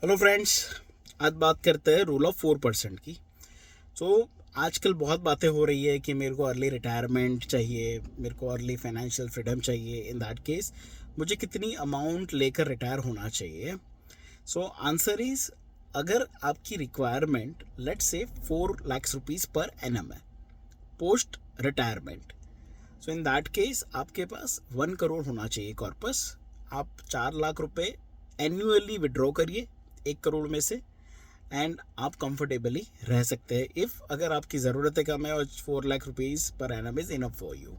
Hello friends, आज बात करते हैं रूल ऑफ 4% की। आजकल बहुत बातें हो रही है कि मेरे को अर्ली रिटायरमेंट चाहिए, मेरे को अर्ली फाइनेंशियल फ्रीडम चाहिए। इन दैट केस मुझे कितनी अमाउंट लेकर रिटायर होना चाहिए? आंसर इज, अगर आपकी requirement let's say 4 lakh rupees per annum है post retirement, in that case आपके पास 1 करोड़ होना चाहिए कॉर्पस। आप 4 लाख रुपए एनुअली विड्रॉ करिए 1 करोड़ में से, एंड आप कंफर्टेबली रह सकते हैं इफ़ अगर आपकी ज़रूरतें कम है और 4 lakh rupees per annum is enough for you.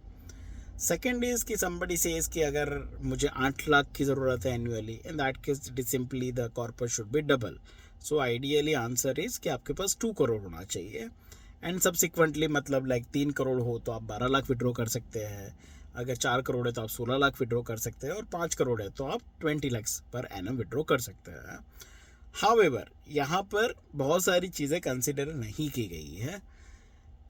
Second is कि समबडी सेज कि अगर मुझे 8 लाख की ज़रूरत है annually, in that case it is simply the corpus should be double. Ideally answer is कि आपके पास 2 करोड़ होना चाहिए, एंड सब्सिक्वेंटली मतलब लाइक 3 करोड़ हो तो आप 12 लाख विड्रॉ कर सकते हैं, अगर 4 करोड़ है तो आप 16 लाख विड्रॉ कर सकते हैं, और 5 करोड़ है तो आप 20 लाख पर एनम विड्रॉ कर सकते हैं। हाउएवर, यहाँ पर बहुत सारी चीज़ें कंसिडर नहीं की गई है।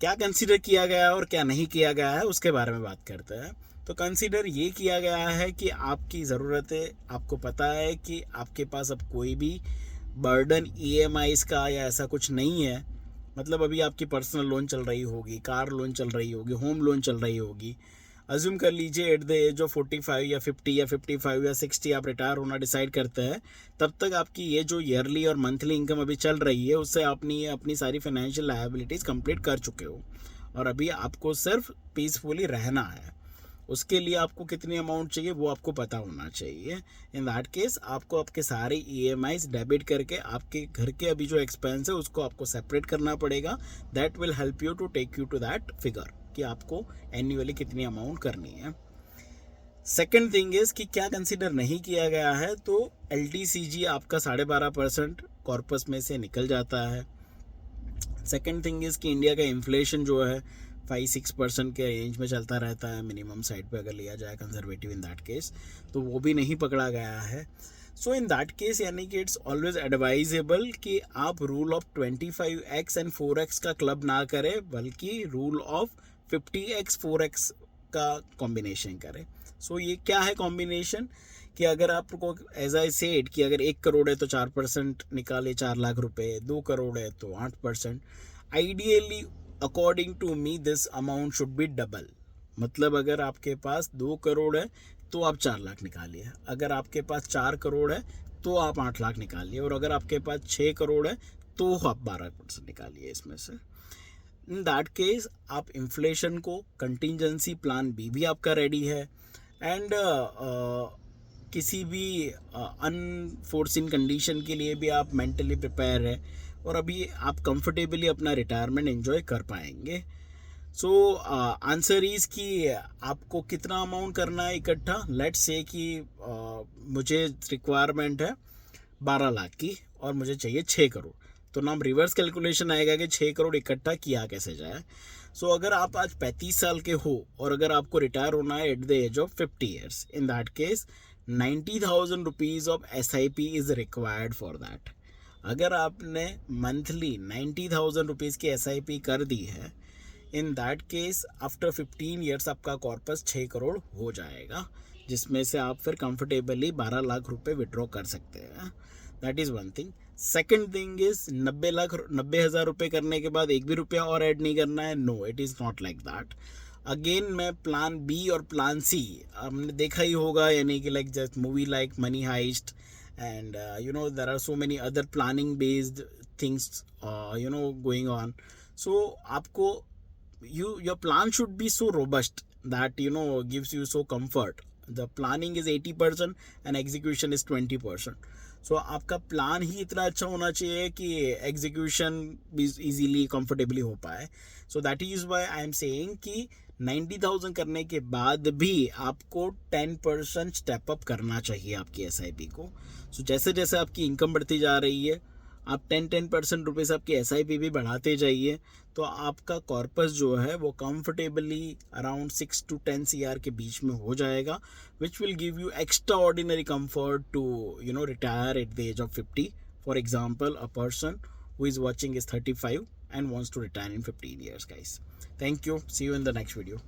क्या कंसिडर किया गया है और क्या नहीं किया गया है उसके बारे में बात करते हैं। तो कंसिडर ये किया गया है कि आपकी ज़रूरतें, आपको पता है कि आपके पास अब कोई भी बर्डन ईएमआईज का या ऐसा कुछ नहीं है। मतलब अभी आपकी पर्सनल लोन चल रही होगी, कार लोन चल रही होगी, होम लोन चल रही होगी। अज्यूम कर लीजिए एट द एज ऑफ 45 या 50 या 55 या 60 आप रिटायर होना डिसाइड करते हैं, तब तक आपकी ये जो ईयरली और मंथली इनकम अभी चल रही है उससे आपने अपनी सारी फाइनेंशियल लायबिलिटीज़ कंप्लीट कर चुके हो, और अभी आपको सिर्फ पीसफुली रहना है। उसके लिए आपको कितनी अमाउंट चाहिए वो आपको पता होना चाहिए। इन दैट केस आपको आपके सारे ईएमआईज डेबिट करके आपके घर के अभी जो एक्सपेंस है उसको आपको सेपरेट करना पड़ेगा। That will help you to take you to that figure कि आपको एन्युअली कितनी अमाउंट करनी है। सेकेंड थिंग इज कि क्या कंसिडर नहीं किया गया है, तो एलटीसीजी आपका 12.5% कॉर्पस में से निकल जाता है। सेकेंड थिंग इज कि इंडिया का इन्फ्लेशन जो है 5-6% के रेंज में चलता रहता है मिनिमम साइड पे अगर लिया जाए कंजर्वेटिव इन दैट केस, तो वो भी नहीं पकड़ा गया है। इन दैट केस यानी कि इट्स ऑलवेज एडवाइजेबल कि आप rule of 25x and 4x का क्लब ना करें, बल्कि रूल ऑफ 50x 4x का कॉम्बिनेशन करें। ये क्या है कॉम्बिनेशन, कि अगर आपको एज आई सेड कि अगर 1 करोड़ है तो 4% निकाले 4 लाख रुपए, 2 करोड़ है तो 8%। Ideally according to me this amount should be double. मतलब अगर आपके पास 2 करोड़ है तो आप 4 लाख निकालिए, अगर आपके पास 4 करोड़ है तो आप 8 लाख निकालिए, और अगर आपके पास 6 करोड़ है तो आप 12% निकालिए इसमें से। इन दैट केस आप इन्फ्लेशन को, कंटिजेंसी प्लान बी भी आपका रेडी है, एंड किसी भी अनफोर्सिन कंडीशन के लिए भी आप मेंटली प्रिपेयर है, और अभी आप कंफर्टेबली अपना रिटायरमेंट एंजॉय कर पाएंगे। आंसर इज़ कि आपको कितना अमाउंट करना है इकट्ठा। लेट्स से कि मुझे रिक्वायरमेंट है 12 लाख की और मुझे चाहिए 6 करोड़, तो नाम रिवर्स कैलकुलेशन आएगा कि 6 करोड़ इकट्ठा किया कैसे जाए। अगर आप आज 35 साल के हो और अगर आपको रिटायर होना है at the age of 50 years, in that case 90,000 rupees of SIP is required for that. अगर आपने मंथली 90,000 रुपीज़ की SIP कर दी है, इन दैट केस आफ्टर 15 ईयर्स आपका कॉर्पस 6 करोड़ हो जाएगा, जिसमें से आप फिर कंफर्टेबली 12 लाख रुपए विड्रॉ कर सकते हैं। That is one thing. Second thing is 90,000 रुपये करने के बाद एक भी रुपया और ऐड नहीं करना है। No, it is not like that. Again मैं प्लान बी और प्लान सी हमने देखा ही होगा, यानी कि like just movie like money heist, and there are so many other planning based things going on. आपको your plan should be so robust that gives you so comfort. The planning is 80% and execution is 20%. आपका plan ही इतना अच्छा होना चाहिए कि execution भी easily comfortably हो पाए। That is why I am saying कि 90,000 करने के बाद भी आपको 10% स्टेप अप करना चाहिए आपकी SIP को। जैसे जैसे आपकी इनकम बढ़ती जा रही है, आप 10% रुपीज़ आपकी SIP भी बढ़ाते जाइए, तो आपका कॉर्पस जो है वो कंफर्टेबली अराउंड 6 to 10 CR के बीच में हो जाएगा, which will give you extraordinary comfort to retire at the age of 50. For example, a person who is watching is 35 and wants to retire in 15 years, guys. Thank you. See you in the next video.